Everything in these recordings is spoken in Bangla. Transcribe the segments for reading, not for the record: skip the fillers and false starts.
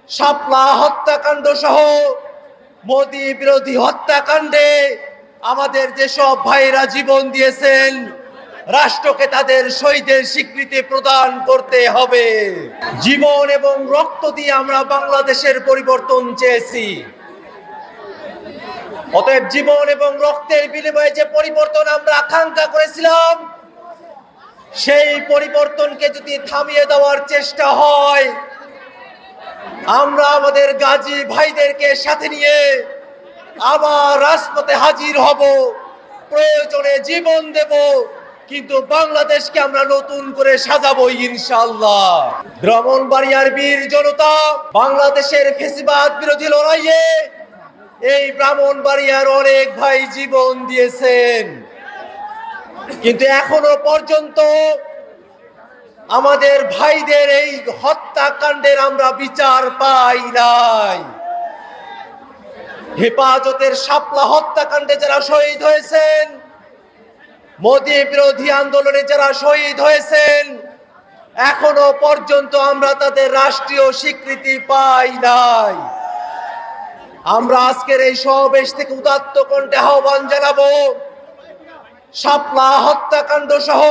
শাপলা হত্যাকাণ্ড সহ মোদি বিরোধী হত্যাকাণ্ডে আমাদের যেসব ভাইরা জীবন দিয়েছেন, রাষ্ট্রকে তাদের শহীদের স্বীকৃতি প্রদান করতে হবে। জীবন এবং রক্ত দিয়ে আমরা বাংলাদেশের পরিবর্তন চেয়েছি। অতএব জীবন এবং রক্তের বিনিময়ে যে পরিবর্তন আমরা আকাঙ্ক্ষা করেছিলাম, সেই পরিবর্তনকে যদি থামিয়ে দেওয়ার চেষ্টা হয়, আমরা আমাদের গাজী ভাইদেরকে সাথে নিয়ে আবার রাজপথে হাজির হব, প্রয়োজনে জীবন দেব, কিন্তু বাংলাদেশকে আমরা নতুন করে সাজাবো ইনশাআল্লাহ। ব্রাহ্মণবাড়িয়ার বীর জনতা বাংলাদেশের ফ্যাসিবাদ বিরোধী লড়াইয়ে এই ব্রাহ্মণবাড়িয়ার অনেক ভাই জীবন দিয়েছেন, কিন্তু এখনো পর্যন্ত আমাদের ভাইদের এই হত্যাকাণ্ডের আমরা বিচার পাই নাই। হেফাজতের শাপলা হত্যাকাণ্ডে যারা শহীদ হয়েছেন, মোদি বিরোধী আন্দোলনে যারা শহীদ হয়েছেন, এখনো পর্যন্ত আমরা তাদের রাষ্ট্রীয় স্বীকৃতি পাই নাই। আমরা আজকের এই সমাবেশ থেকে উদাত্ত কণ্ঠে আহ্বান জানাবো, শাপলা হত্যাকাণ্ড সহ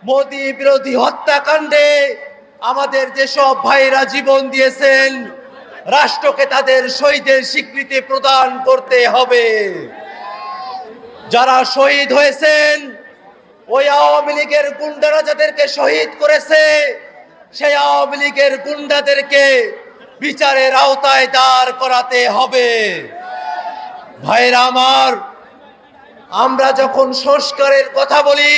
মোদি বিরোধী হত্যাকাণ্ডে আমাদের যেসব ভাইরা জীবন দিয়েছেন, রাষ্ট্রকে তাদের শহীদের স্বীকৃতি প্রদান করতে হবে। যারা শহীদ হয়েছেন, ওই আওয়ামী লীগের গুন্ডারা যাদেরকে শহীদ করেছে, সেই আওয়ামী লীগের গুন্ডাদেরকে বিচারের আওতায় দাঁড় করাতে হবে। ভাইরা আমার, আমরা যখন সংস্কারের কথা বলি,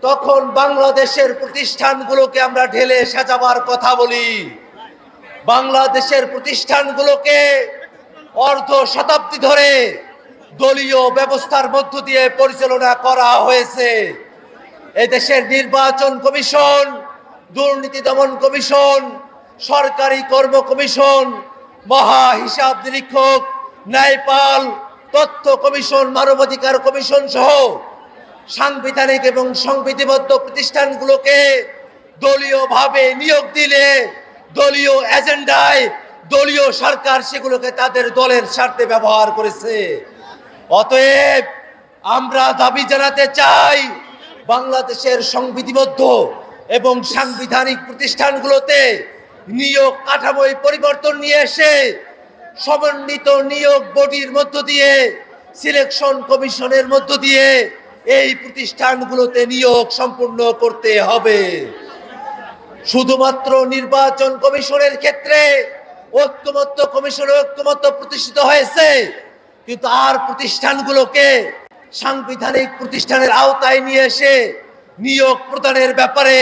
তখন বাংলাদেশের প্রতিষ্ঠানগুলোকে আমরা ঢেলে সাজাবার কথা বলি। বাংলাদেশের প্রতিষ্ঠানগুলোকে অর্ধ শতাব্দী ধরে দলীয় ব্যবস্থার মধ্য দিয়ে পরিচালনা করা হয়েছে। এদেশের নির্বাচন কমিশন, দুর্নীতি দমন কমিশন, সরকারি কর্ম কমিশন, মহা হিসাব নিরীক্ষক, ন্যায়পাল, তথ্য কমিশন, মানবাধিকার কমিশন সহ সাংবিধানিক এবং সংবিধিবদ্ধ প্রতিষ্ঠানগুলোকে দলীয়ভাবে নিয়োগ দিলে দলীয় এজেন্ডায় দলীয় সরকার সেগুলোকে তাদের দলের স্বার্থে ব্যবহার করেছে। অতএব আমরা দাবি জানাতে চাই, বাংলাদেশের সংবিধিবদ্ধ এবং সাংবিধানিক প্রতিষ্ঠানগুলোতে নিয়োগ কাঠামোয় পরিবর্তন নিয়ে এসে সমন্বিত নিয়োগ বডির মধ্য দিয়ে, সিলেকশন কমিশনের মধ্য দিয়ে এই প্রতিষ্ঠানগুলোতে নিয়োগ সম্পূর্ণ করতে হবে। শুধুমাত্র নির্বাচন কমিশনের ক্ষেত্রে ঐক্যমত্য কমিশনের ঐক্যমত্য প্রতিষ্ঠিত হয়েছে, কিন্তু আর প্রতিষ্ঠানগুলোকে সাংবিধানিক প্রতিষ্ঠানের আওতায় নিয়ে এসে নিয়োগ প্রদানের ব্যাপারে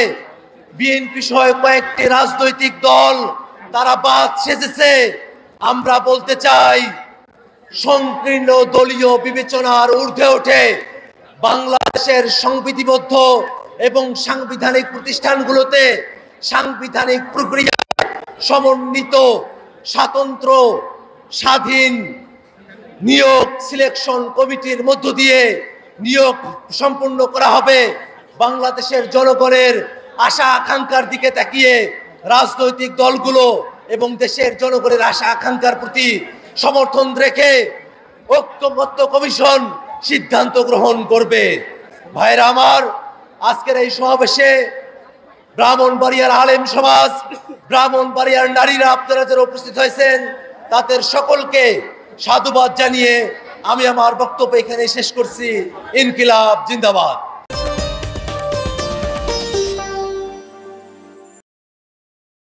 বিএনপি সহ কয়েকটি রাজনৈতিক দল তারা বাদ সেজেছে। আমরা বলতে চাই, সংকীর্ণ দলীয় বিবেচনার ঊর্ধ্বে ওঠে বাংলাদেশের সংবিধিবদ্ধ এবং সাংবিধানিক প্রতিষ্ঠানগুলোতে সাংবিধানিক প্রক্রিয়া সমন্বিত, স্বতন্ত্র, স্বাধীন নিয়োগ সিলেকশন কমিটির মধ্য দিয়ে নিয়োগ সম্পূর্ণ করা হবে। বাংলাদেশের জনগণের আশা আকাঙ্ক্ষার দিকে তাকিয়ে রাজনৈতিক দলগুলো এবং দেশের জনগণের আশা আকাঙ্ক্ষার প্রতি সমর্থন রেখে ঐক্যমত্য কমিশন সিদ্ধান্ত গ্রহণ করবে। ভাইরা আমার, আজকের এই সমাবেশে ব্রাহ্মণবাড়িয়ার আলেম সমাজ, ব্রাহ্মণবাড়িয়ার নারীরা আপনারা যারা উপস্থিত হয়েছেন, তাদের সকলকে সাধুবাদ জানিয়ে আমি আমার বক্তব্য এখানে শেষ করছি। ইনকিলাব জিন্দাবাদ।